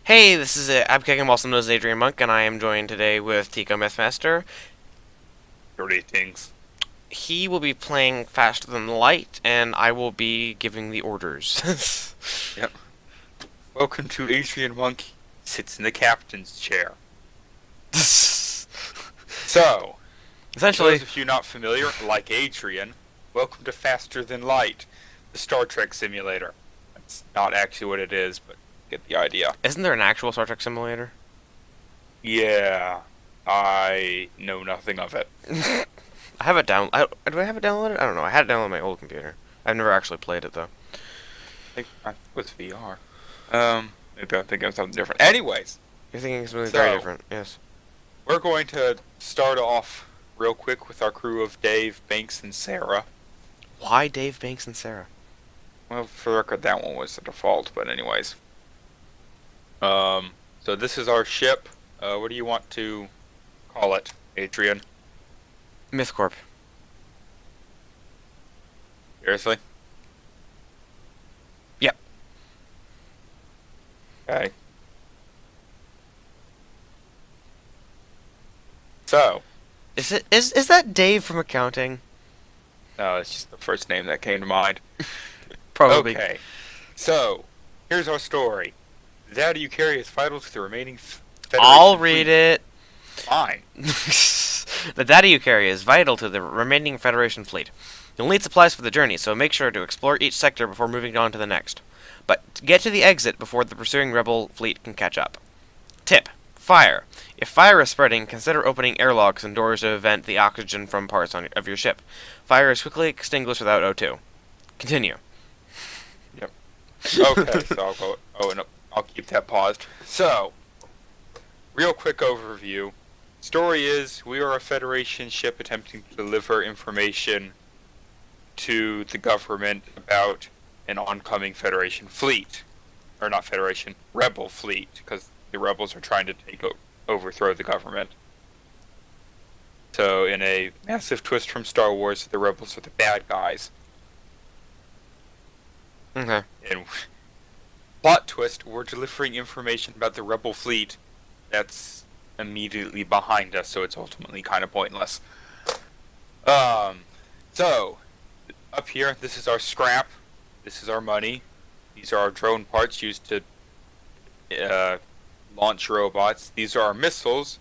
Hey, this is I'm kicking also known as Adrian Monk, and I am joined today with Tico Mythmaster. Greetings. He will be playing Faster Than Light, and I will be giving the orders. Yep. Welcome to Adrian Monkey sits in the captain's chair. So, for those Essentially, of you not familiar, like Adrian, welcome to Faster Than Light, the Star Trek simulator. That's not actually what it is, but get the idea. isn't there an actual Star Trek simulator? Yeah, I know nothing of it. I have it down. Do I have it downloaded? I don't know. I had it downloaded on my old computer. I've never actually played it though. I think it was VR. Maybe I'm thinking of something different. Anyways, You're thinking something very so different. Yes. we're going to start off real quick with our crew of Dave, Banks, and Sarah. Why Dave, Banks, and Sarah? Well, for the record, that one was the default, but anyways. So this is our ship. What do you want to call it, Adrian? MythCorp. Seriously? Yep. Okay. So, Is that Dave from accounting? no, it's just the first name that came to mind. Probably. Okay. So, here's our story. The data you carry is vital to the remaining I'll Federation read fleet. it. Fine. The data you carry is vital to the remaining Federation fleet. You'll need supplies for the journey, so make sure to explore each sector before moving on to the next. But get to the exit before the pursuing rebel fleet can catch up. Tip: Fire. If fire is spreading, consider opening airlocks and doors to vent the oxygen from parts of your ship. Fire is quickly extinguished without O2. Continue. Yep. Okay, so I'll go. Oh, and I'll keep that paused. So, real quick overview. Story is we are a Federation ship attempting to deliver information to the government about an oncoming Federation fleet. Or not Federation, Rebel fleet, because the rebels are trying to overthrow the government. So, in a massive twist from Star Wars, the rebels are the bad guys. Okay. And plot twist, we're delivering information about the rebel fleet that's immediately behind us, so it's ultimately kind of pointless. So, up here, this is our scrap. This is our money. These are our drone parts used to launch robots. These are our missiles,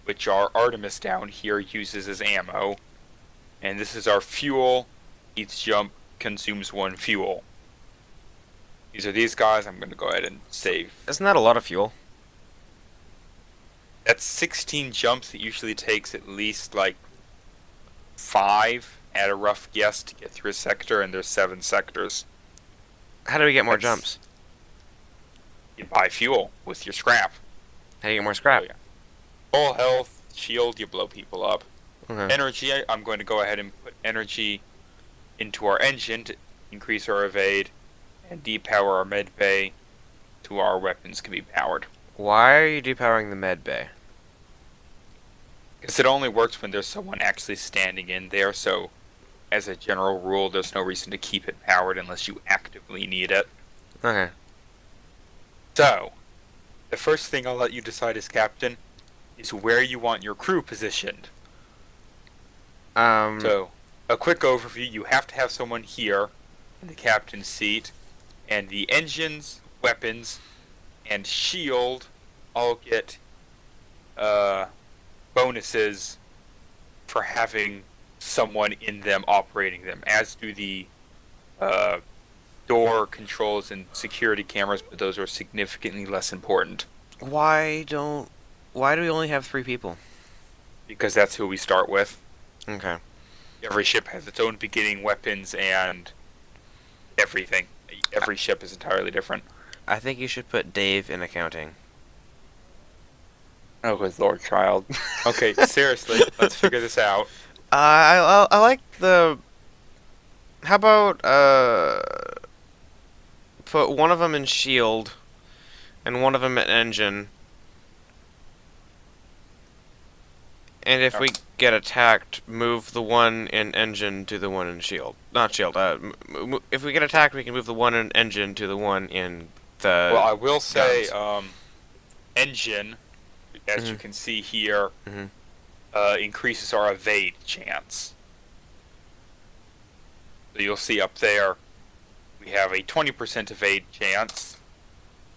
which our Artemis down here uses as ammo. And this is our fuel. Each jump consumes one fuel. These are these guys. I'm going to go ahead and save. Isn't that a lot of fuel? That's 16 jumps. It usually takes at least like 5 at a rough guess to get through a sector, and there's 7 sectors. How do we get more That's- jumps? You buy fuel with your scrap. How do you get more scrap? Oh, yeah. Full health, shield, you blow people up. Okay. Energy, I'm going to go ahead and put energy into our engine to increase our evade and depower our med bay so our weapons can be powered. Why are you depowering the med bay? Because it only works when there's someone actually standing in there, so as a general rule, there's no reason to keep it powered unless you actively need it. Okay. So, the first thing I'll let you decide as captain is where you want your crew positioned. So, a quick overview, you have to have someone here in the captain's seat, and the engines, weapons, and shield all get bonuses for having someone in them operating them, as do the uh, door controls and security cameras, but those are significantly less important Why don't? Why do we only have 3 people? because that's who we start with. Okay. Every ship has its own beginning weapons and everything. Every ship is entirely different. I think you should put Dave in accounting. Oh, good lord, child. Okay, seriously, let's figure this out. I like the. How about put one of them in shield, and one of them in engine. And if we get attacked, move the one in engine to the one in shield. Not shield. If we get attacked, we can move the one in engine to the one in the. Well, I will say, guns. engine, as you can see here, Mhm. increases our evade chance. So you'll see up there, we have a 20% evade chance.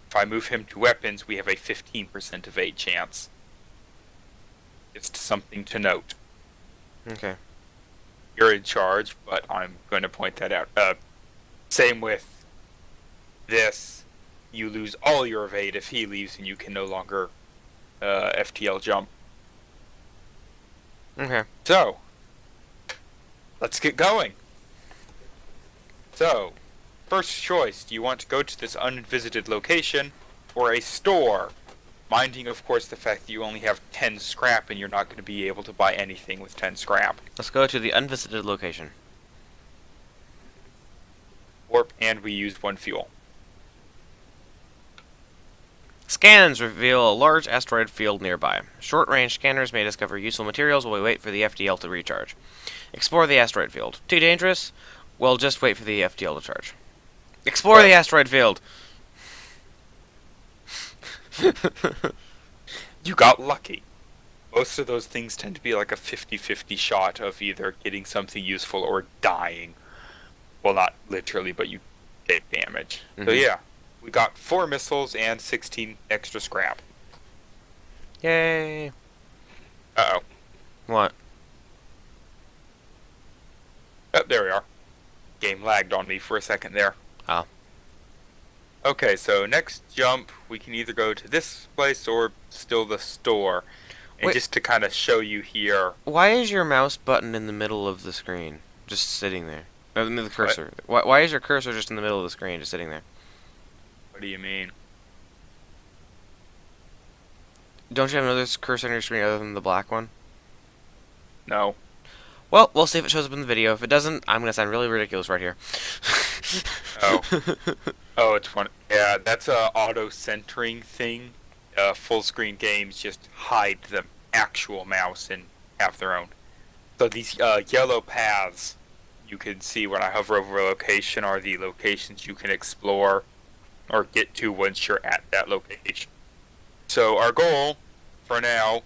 If I move him to weapons, we have a 15% evade chance. It's something to note. Okay. You're in charge, but I'm going to point that out. Same with this. You lose all your evade if he leaves, and you can no longer FTL jump. Okay. So, let's get going. So, first choice, do you want to go to this unvisited location or a store? Minding, of course, the fact that you only have 10 scrap and you're not going to be able to buy anything with 10 scrap. Let's go to the unvisited location. Warp, and we used 1 fuel. Scans reveal a large asteroid field nearby. Short-range scanners may discover useful materials while we wait for the FTL to recharge. Explore the asteroid field. Too dangerous? Well, just wait for the FTL to charge. Explore the asteroid field! You got lucky. Most of those things tend to be like a 50-50 shot of either getting something useful or dying. Well, not literally, but you take damage. So yeah, we got 4 missiles and 16 extra scrap. Yay! Uh-oh. What? Oh, there we are. Game lagged on me for a second there. Oh. Okay, so next jump, we can either go to this place or still the store. And Wait. just to kind of show you here... Why is your mouse button in the middle of the screen? Just sitting there. The cursor. Why is your cursor just in the middle of the screen, just sitting there? What do you mean? Don't you have another cursor on your screen other than the black one? No. Well, we'll see if it shows up in the video. If it doesn't, I'm going to sound really ridiculous right here. Oh. Oh, it's one. Yeah, that's a auto-centering thing. Full-screen games just hide the actual mouse and have their own. So these yellow paths you can see when I hover over a location are the locations you can explore or get to once you're at that location. So our goal, for now,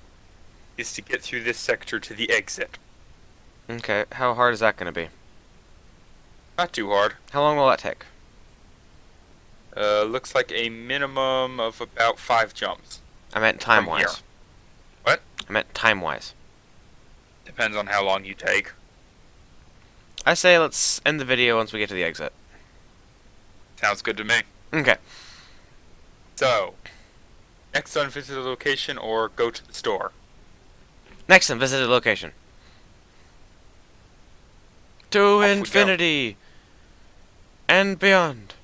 is to get through this sector to the exit. Okay, how hard is that going to be? Not too hard. How long will that take? Looks like a minimum of about 5 jumps. I meant From here. time-wise. What? I meant time-wise. Depends on how long you take. I say let's end the video once we get to the exit. Sounds good to me. Okay. So, next unvisited location or go to the store? Next unvisited location. To Off we go. infinity and beyond.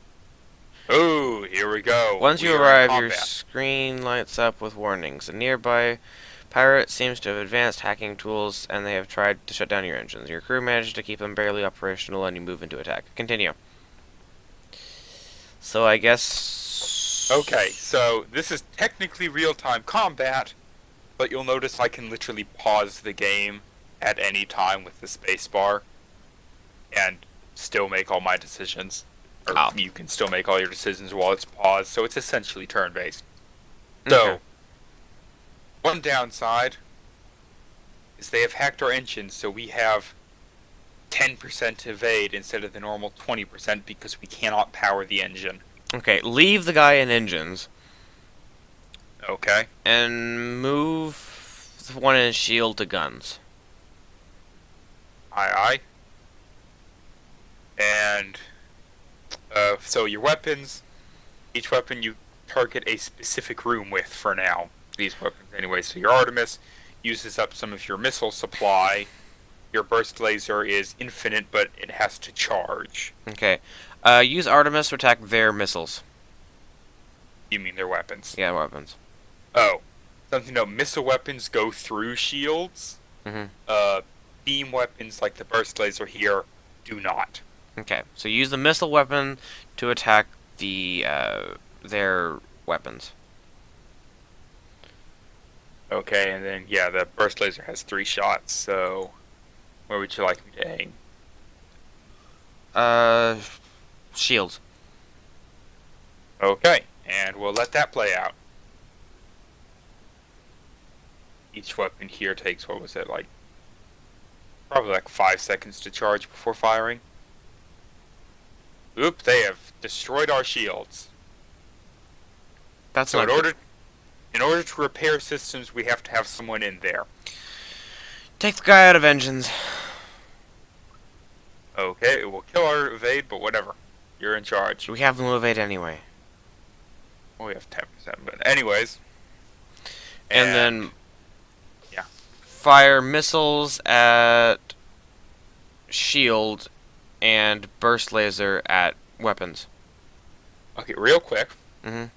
Oh, here we go. Once you We are in arrive, your combat. screen lights up with warnings. A nearby pirate seems to have advanced hacking tools, and they have tried to shut down your engines. Your crew managed to keep them barely operational, and you move into attack. Continue. So I guess... Okay, so this is technically real-time combat, but you'll notice I can literally pause the game at any time with the spacebar and still make all my decisions. Or Oh. you can still make all your decisions while it's paused, so it's essentially turn-based. So, Okay. one downside is they have hacked our engines, so we have 10% evade instead of the normal 20% because we cannot power the engine. Okay, leave the guy in engines, Okay. and move the one in shield to guns. Aye, aye. And, so your weapons, each weapon you target a specific room with for now. These weapons anyway. So your Artemis uses up some of your missile supply. Your burst laser is infinite, but it has to charge. Okay. Use Artemis to attack their missiles. You mean their weapons? Yeah, weapons. Oh. Something to note, missile weapons go through shields. Mm-hmm. Beam weapons like the burst laser here do not. Okay, so use the missile weapon to attack the their weapons. Okay, and then, yeah, the burst laser has 3 shots, so where would you like me to aim? Shields. Okay, and we'll let that play out. each weapon here takes, what was it, like, probably like 5 seconds to charge before firing. Oop, they have destroyed our shields. That's So not good. in order to repair systems, we have to have someone in there. Take the guy out of engines. Okay, it will kill our evade, but whatever. You're in charge. We have them evade anyway. Well, we have 10%, but anyways. And then yeah. fire missiles at shield and burst laser at weapons. Okay, real quick. Mhm.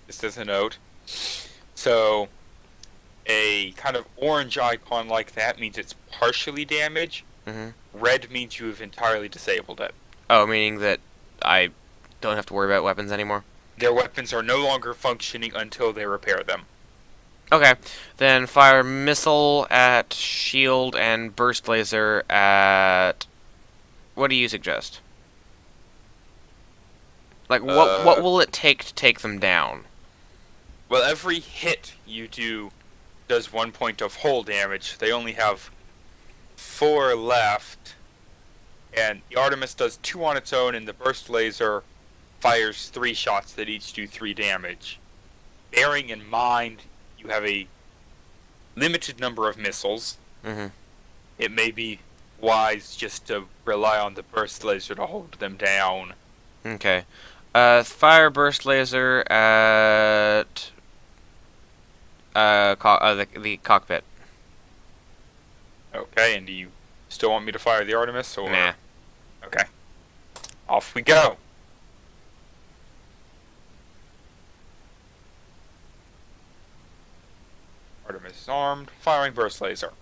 Just as a note. So, a kind of orange icon like that means it's partially damaged. Mhm. Red means you have entirely disabled it. Oh, meaning that I don't have to worry about weapons anymore. Their weapons are no longer functioning until they repair them. Okay, then fire missile at shield and burst laser at. What do you suggest? Like, what will it take to take them down? Well, every hit you do does 1 point of hull damage. They only have 4 left. And the Artemis does 2 on its own, and the burst laser fires 3 shots that each do 3 damage. Bearing in mind you have a limited number of missiles, Mhm. it may be wise just to rely on the burst laser to hold them down. Okay. Fire burst laser at the cockpit. Okay, and do you still want me to fire the Artemis? Or... Nah. Okay. Off we go! Artemis is armed, firing burst laser.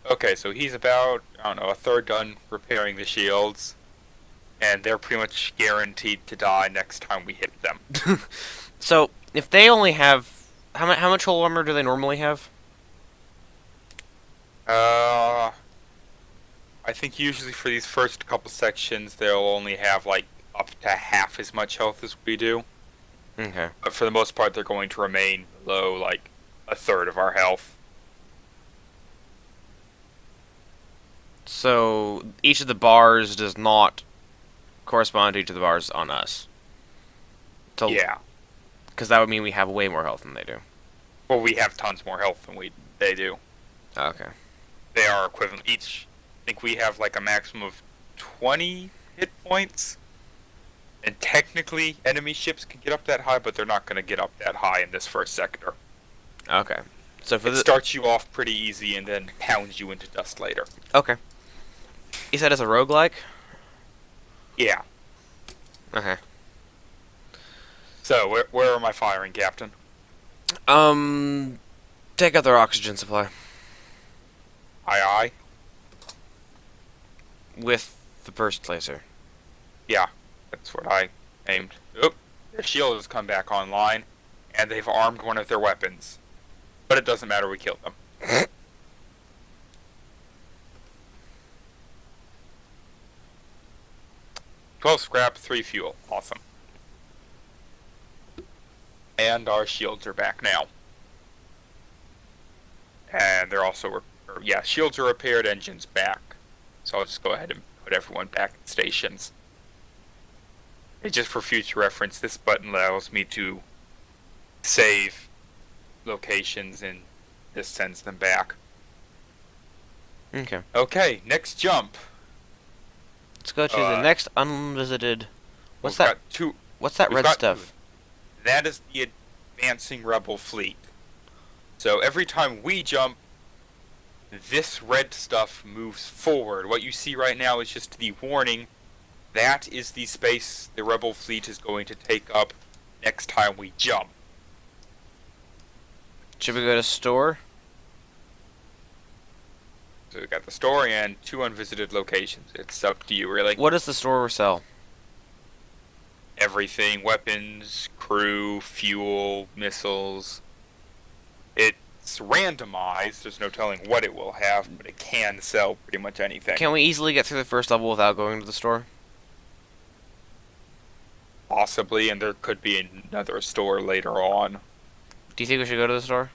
Okay, so he's about, I don't know, a third done repairing the shields. And they're pretty much guaranteed to die next time we hit them. So, if they only have... How much hull armor do they normally have? I think usually for these first couple sections, they'll only have, like, up to half as much health as we do. Okay. But for the most part, they're going to remain below, like, a third of our health. So, each of the bars does not correspond to each of the bars on us. So, Yeah. Because that would mean we have way more health than they do. Well, we have tons more health than they do. Okay. They are equivalent. Each, I think we have, like, a maximum of 20 hit points. And technically, enemy ships can get up that high, but they're not going to get up that high in this first sector. Okay. So for It starts you off pretty easy and then pounds you into dust later. Okay. You said it's a roguelike? Yeah. Okay. So, where am I firing, Captain? Take out their oxygen supply. Aye, aye. With the burst laser. Yeah, that's what I aimed. Oop, their shield has come back online, and they've armed one of their weapons. But it doesn't matter, we killed them. 12 scrap, 3 fuel. Awesome. And our shields are back now. And they're also, yeah, shields are repaired, engines back. So I'll just go ahead and put everyone back at stations. And just for future reference, this button allows me to save locations and this sends them back. Okay. Okay, next jump. Let's go to the next unvisited... What's We've that? got two. What's that we've red got stuff? That is the advancing rebel fleet. So every time we jump, this red stuff moves forward. What you see right now is just the warning. That is the space the rebel fleet is going to take up next time we jump. Should we go to store? So we got the store and 2 unvisited locations. It's up to you, really. What does the store sell? Everything, weapons, crew, fuel, missiles. It's randomized. There's no telling what it will have, but it can sell pretty much anything. Can we easily get through the first level without going to the store? Possibly, and there could be another store later on. Do you think we should go to the store?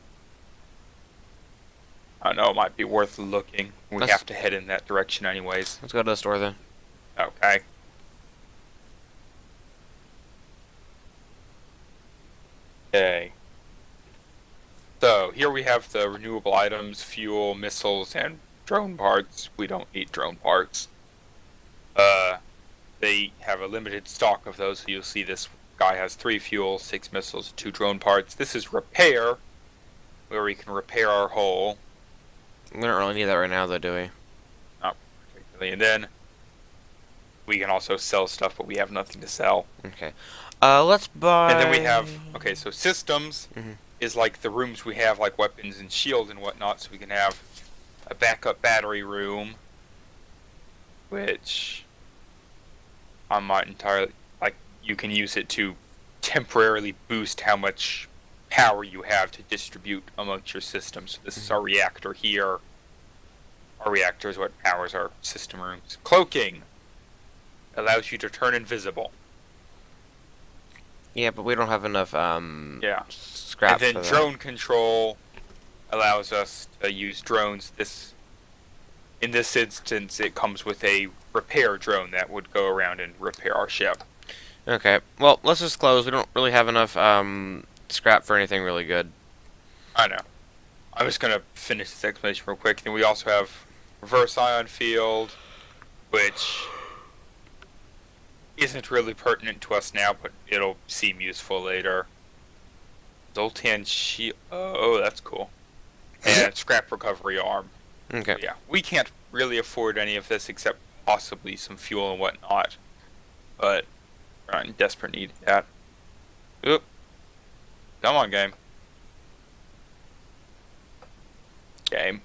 I don't know, it might be worth looking. We Let's have to head in that direction anyways. let's go to the store then. Okay. Okay. So, here we have the renewable items, fuel, missiles, and drone parts. We don't need drone parts. They have a limited stock of those, so you'll see this guy has 3 fuel, 6 missiles, 2 drone parts. This is repair, where we can repair our hull. We don't really need that right now, though, do we? Not particularly. And then we can also sell stuff, but we have nothing to sell. Okay. Let's buy. And then we have, okay, so systems Mhm. is like the rooms we have, like weapons and shield and whatnot, so we can have a backup battery room, which I'm not entirely, like, you can use it to temporarily boost how much power you have to distribute amongst your systems. So this is our reactor here. Our reactor is what powers our system rooms. Cloaking allows you to turn invisible. Yeah, but we don't have enough Yeah. scrap And for then that. drone control allows us to use drones. In this instance, it comes with a repair drone that would go around and repair our ship. Okay. Well, let's just close. We don't really have enough scrap for anything really good. I know. I'm just gonna finish this explanation real quick. Then we also have reverse ion field, which isn't really pertinent to us now, but it'll seem useful later. Zoltan shield. Oh, that's cool. And scrap recovery arm. Okay. Yeah, we can't really afford any of this except possibly some fuel and whatnot. But we're not in desperate need of that. Oop. Come on, game. Game.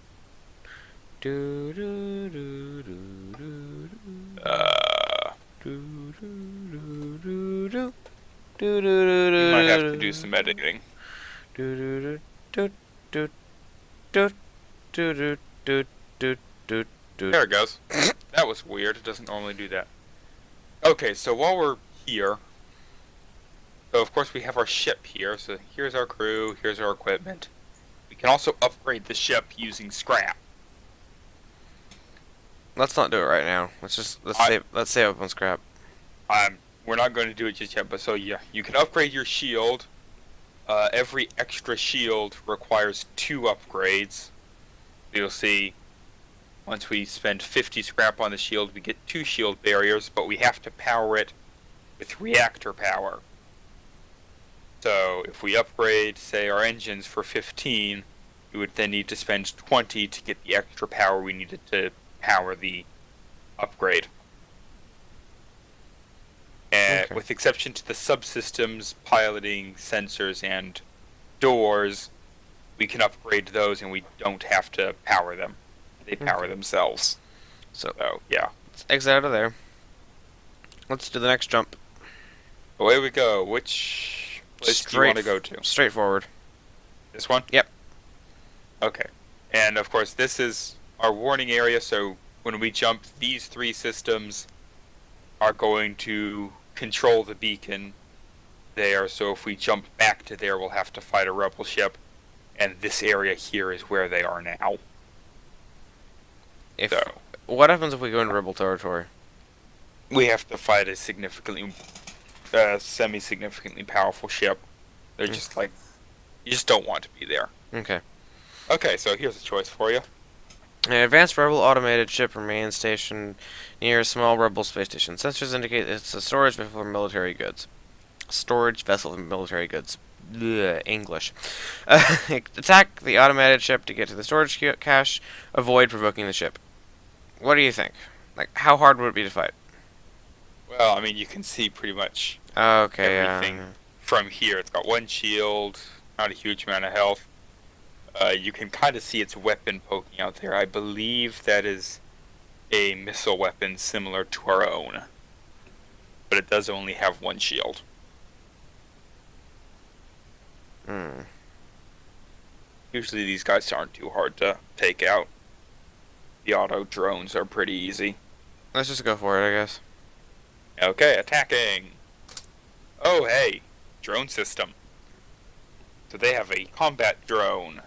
Do, do, do, do, do, do, do, do, do, do, do, We might have to do some editing. Do, do, do, do, do, do, do, do, do, do, do. There it goes. That was weird. It doesn't normally do that. Okay, so while we're here, so of course we have our ship here. So here's our crew, here's our equipment. We can also upgrade the ship using scrap. Let's not do it right now. Let's save up on scrap. We're not going to do it just yet, but so yeah, you can upgrade your shield. Every extra shield requires 2 upgrades. You'll see, once we spend 50 scrap on the shield, we get 2 shield barriers, but we have to power it with reactor power. So if we upgrade, say, our engines for 15, we would then need to spend 20 to get the extra power we needed to power the upgrade. And Okay. with exception to the subsystems, piloting, sensors, and doors, we can upgrade those and we don't have to power them. They power themselves. So Yeah. let's exit out of there. Let's do the next jump. Away we go. Which place do you want to go to? Straight forward. This one? Yep. Okay. And of course, this is our warning area, so when we jump, these 3 systems are going to control the beacon there, so if we jump back to there, we'll have to fight a rebel ship, and this area here is where they are now. If So, what happens if we go into rebel territory? we have to fight a semi-significantly powerful ship. They're just like, you just don't want to be there. Okay. Okay, so here's a choice for you. An advanced rebel automated ship remains stationed near a small rebel space station. Sensors indicate it's a storage vessel for military goods. Storage vessel for military goods. Blech, English. Attack the automated ship to get to the storage cache. Avoid provoking the ship. What do you think? Like, how hard would it be to fight? Well, I mean, you can see pretty much Okay, everything from here. It's got 1 shield, not a huge amount of health. You can kind of see its weapon poking out there. I believe that is a missile weapon similar to our own. But it does only have 1 shield. Usually these guys aren't too hard to take out. The auto drones are pretty easy. Let's just go for it, I guess. Okay, attacking! Oh, hey! Drone system. So they have a combat drone.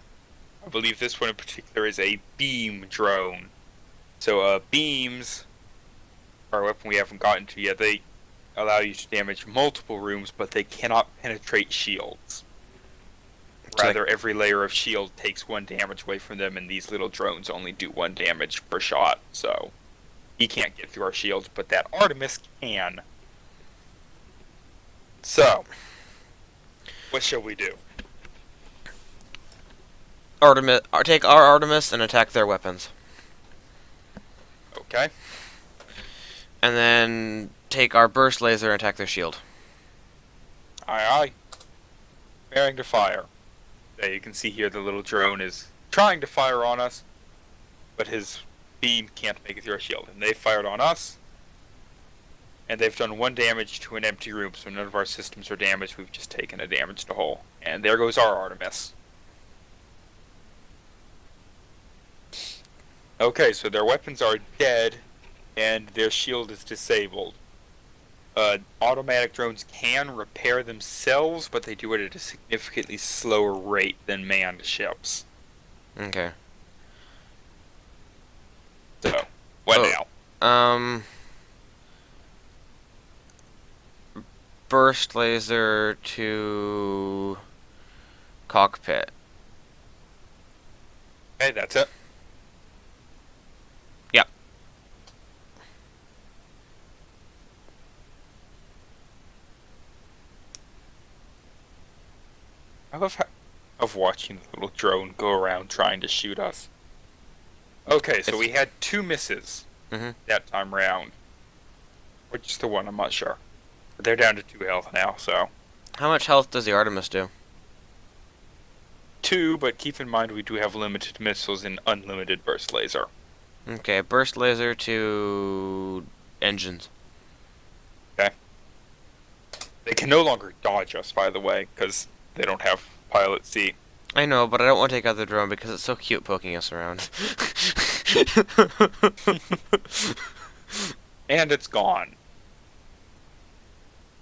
I believe this one in particular is a beam drone. So beams are a weapon we haven't gotten to yet. They allow you to damage multiple rooms, but they cannot penetrate shields. Rather, every layer of shield takes 1 damage away from them, and these little drones only do 1 damage per shot, so he can't get through our shields, but that Artemis can. So, what shall we do? Artemis, take our Artemis and attack their weapons. Okay. And then take our burst laser and attack their shield. Aye aye. Preparing to fire. There you can see here the little drone is trying to fire on us, but his beam can't make it through our shield. And they fired on us, and they've done 1 damage to an empty room, so none of our systems are damaged. We've just taken a damaged hole. And there goes our Artemis. Okay, so their weapons are dead, and their shield is disabled. Automatic drones can repair themselves, but they do it at a significantly slower rate than manned ships. Okay. So, what now? Burst laser to cockpit. Okay, that's it. Yep. I love watching the little drone go around trying to shoot us. Okay, so we had 2 misses that time round. Or just the 1, I'm not sure. But they're down to 2 health now, so. How much health does the Artemis do? 2, but keep in mind we do have limited missiles and unlimited burst laser. Okay, burst laser to engines. Okay. They can no longer dodge us, by the way, because they don't have pilot seat. I know, but I don't want to take out the drone because it's so cute poking us around. And it's gone.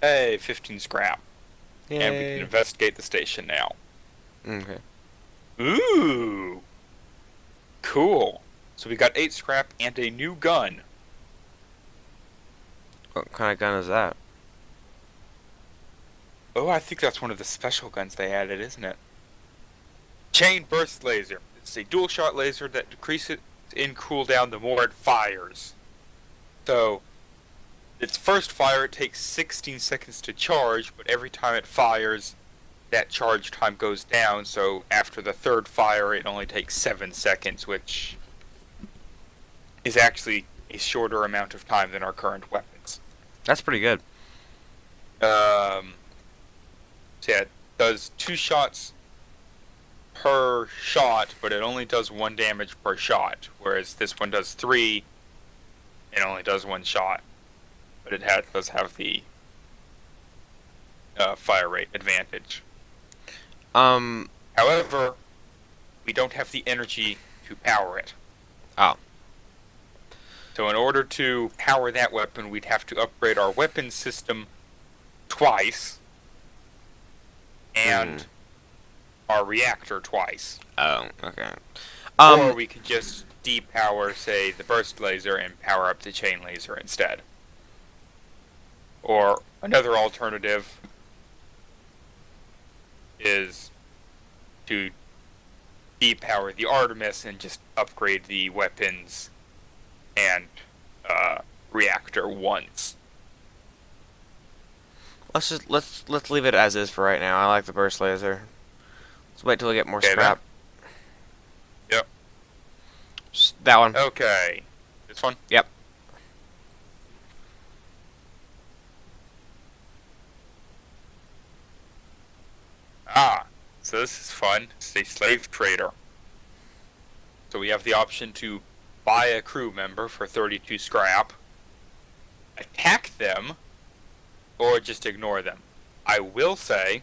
Hey, 15 scrap. Yay. And we can investigate the station now. Okay. Ooh! Cool. So we got 8 scrap and a new gun. What kind of gun is that? Oh, I think that's one of the special guns they added, isn't it? Chain burst laser. It's a dual shot laser that decreases in cooldown the more it fires. So, its first fire it takes 16 seconds to charge, but every time it fires, that charge time goes down, so after the 3rd fire it only takes 7 seconds, which is actually a shorter amount of time than our current weapons. That's pretty good. So yeah, it does 2 shots per shot, but it only does 1 damage per shot, whereas this one does 3 and only does 1 shot. But it does have the fire rate advantage. However, we don't have the energy to power it. Oh. So in order to power that weapon, we'd have to upgrade our weapon system twice, and our reactor twice. Oh, okay. Or we could just depower, say, the burst laser and power up the chain laser instead. Or another alternative is to depower the Artemis and just upgrade the weapons and reactor once. Let's leave it as is for right now. I like the burst laser. Let's wait till we get more Okay, scrap. Yep. That one. Okay. This one? Yep. So this is fun. It's a slave trader. So we have the option to buy a crew member for 32 scrap, attack them, or just ignore them. I will say,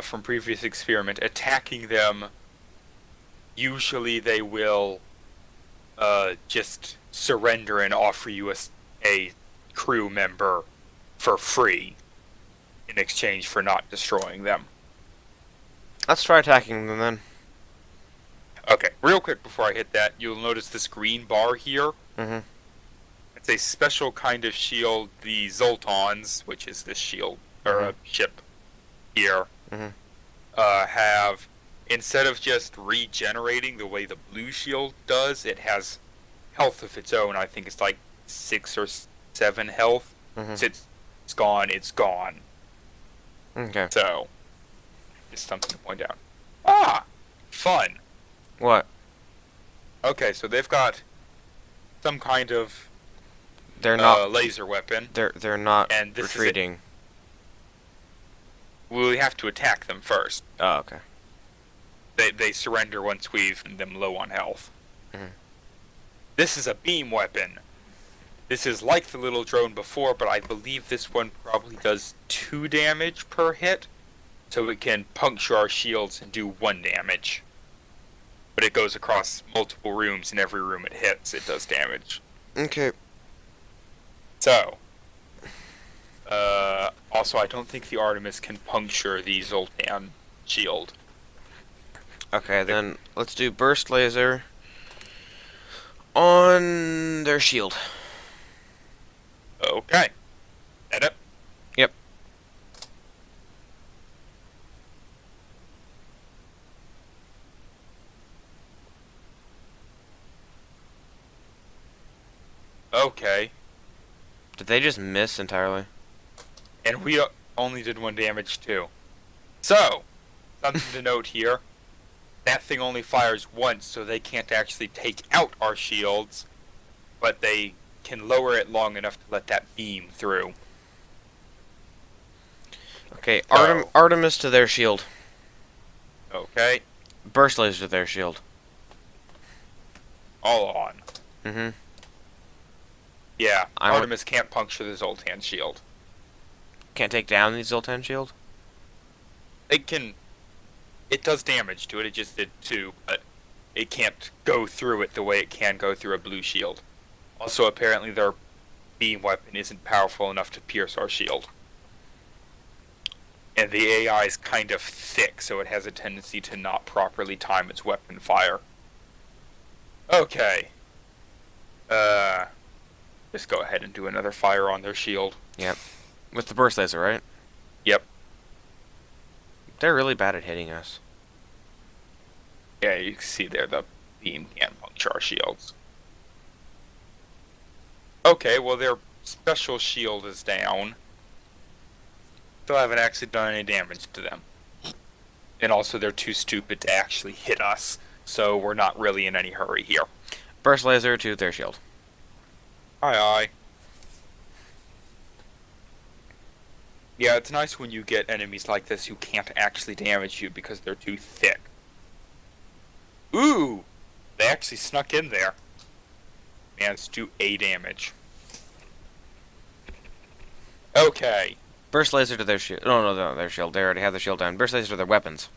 from previous experiment, attacking them, usually they will just surrender and offer you a crew member for free in exchange for not destroying them. Let's try attacking them then. Okay, real quick before I hit that, you'll notice this green bar here. Mm-hmm. It's a special kind of shield the Zoltans, which is this shield, or a Mm-hmm. ship here, Mm-hmm. have, instead of just regenerating the way the blue shield does, it has health of its own. I think it's like 6 or 7 health. Mm-hmm. So it's gone, it's gone. Okay. So, just something to point out. Ah! Fun. What? Okay, so they've got some kind of They're not. laser weapon, They're not and this retreating. we have to attack them first. Oh, okay. They surrender once we've them low on health. Mhm. This is a beam weapon. This is like the little drone before, but I believe this one probably does 2 damage per hit, so it can puncture our shields and do 1 damage. But it goes across multiple rooms, and every room it hits, it does damage. Okay. So, also I don't think the Artemis can puncture the Zoltan shield. Okay, then let's do burst laser on their shield. Okay. Edit. Yep. Okay. Did they just miss entirely? And we only did 1 damage too. So, something to note here. That thing only fires once, so they can't actually take out our shields, but they can lower it long enough to let that beam through. Okay, So- Artemis to their shield. Okay. Burst laser to their shield. All on. Mm-hmm. Yeah, I want- Artemis can't puncture the Zoltan shield. Can't take down the Zoltan shield? It can... It does damage to it, it just did 2, but it can't go through it the way it can go through a blue shield. Also, apparently their beam weapon isn't powerful enough to pierce our shield. And the AI is kind of thick, so it has a tendency to not properly time its weapon fire. Okay. Just go ahead and do another fire on their shield. With the burst laser, right? Yep. They're really bad at hitting us. Yeah, you can see there the beam can't puncture our shields. Okay, well their special shield is down. Still haven't actually done any damage to them. And also they're too stupid to actually hit us, so we're not really in any hurry here. Burst laser to their shield. Aye aye. Yeah, it's nice when you get enemies like this who can't actually damage you because they're too thick. Ooh! They actually snuck in there. Man, it's do A damage. Okay. Burst laser to their shield. No, their shield. They already have the shield down. Burst laser to their weapons.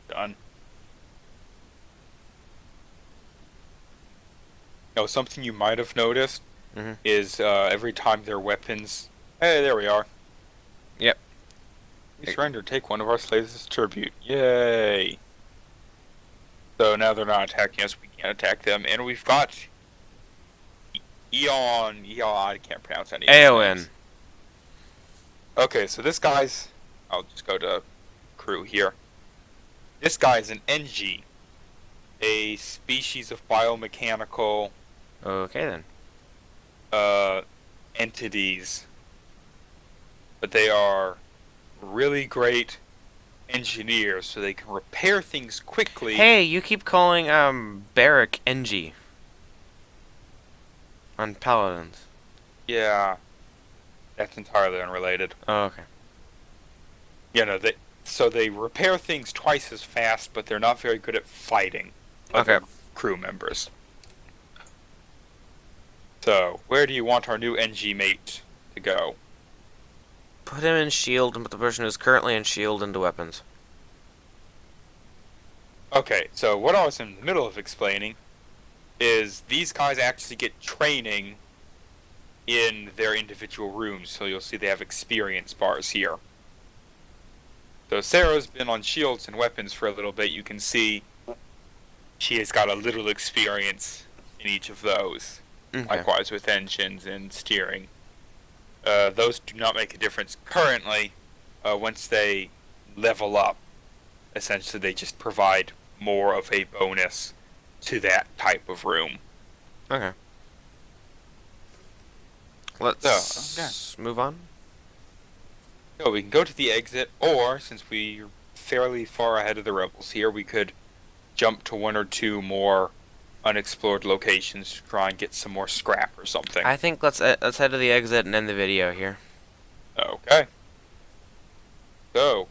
Done. Now, something you might have noticed Mhm. is every time their weapons... Hey, there we are. Yep. We surrender. Take one of our slaves as tribute. Yay! So now they're not attacking us. We can't attack them. And we've got... Eon... I can't pronounce any of these Aeon. names. Okay, so this guy's... I'll just go to crew here. This guy's an NG. A species of biomechanical... Okay then. entities, but they are really great engineers, so they can repair things quickly. Hey, you keep calling Barrack NG on Paladins. Yeah, that's entirely unrelated. Oh, okay. You know, they repair things twice as fast, but they're not very good at fighting other Okay. crew members. So, where do you want our new NG mate to go? Put him in shield and put the person who's currently in shield into weapons. Okay, so what I was in the middle of explaining is these guys actually get training in their individual rooms, so you'll see they have experience bars here. So Sarah's been on shields and weapons for a little bit. You can see she has got a little experience in each of those. Okay. Likewise with engines and steering. Those do not make a difference currently. Once they level up, essentially they just provide more of a bonus to that type of room. Okay. Let's move on. So we can go to the exit, or since we're fairly far ahead of the rebels here, we could jump to one or two more unexplored locations to try and get some more scrap or something. I think let's head to the exit and end the video here. Okay. So,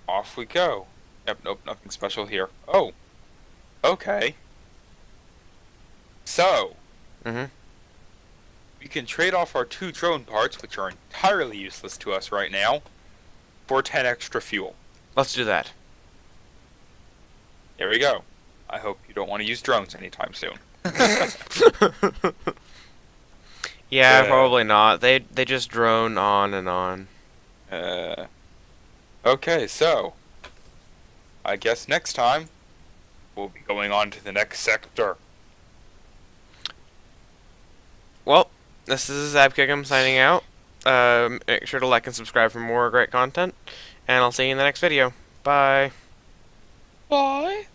off we go. Yep, nope, nothing special here. Oh, okay. So, we can trade off our 2 drone parts, which are entirely useless to us right now, for 10 extra fuel. Let's do that. There we go. I hope you don't want to use drones anytime soon. Yeah, probably not. They just drone on and on. Okay, so I guess next time we'll be going on to the next sector. Well, this is Zabkickum signing out. Make sure to like and subscribe for more great content, and I'll see you in the next video. Bye. Bye.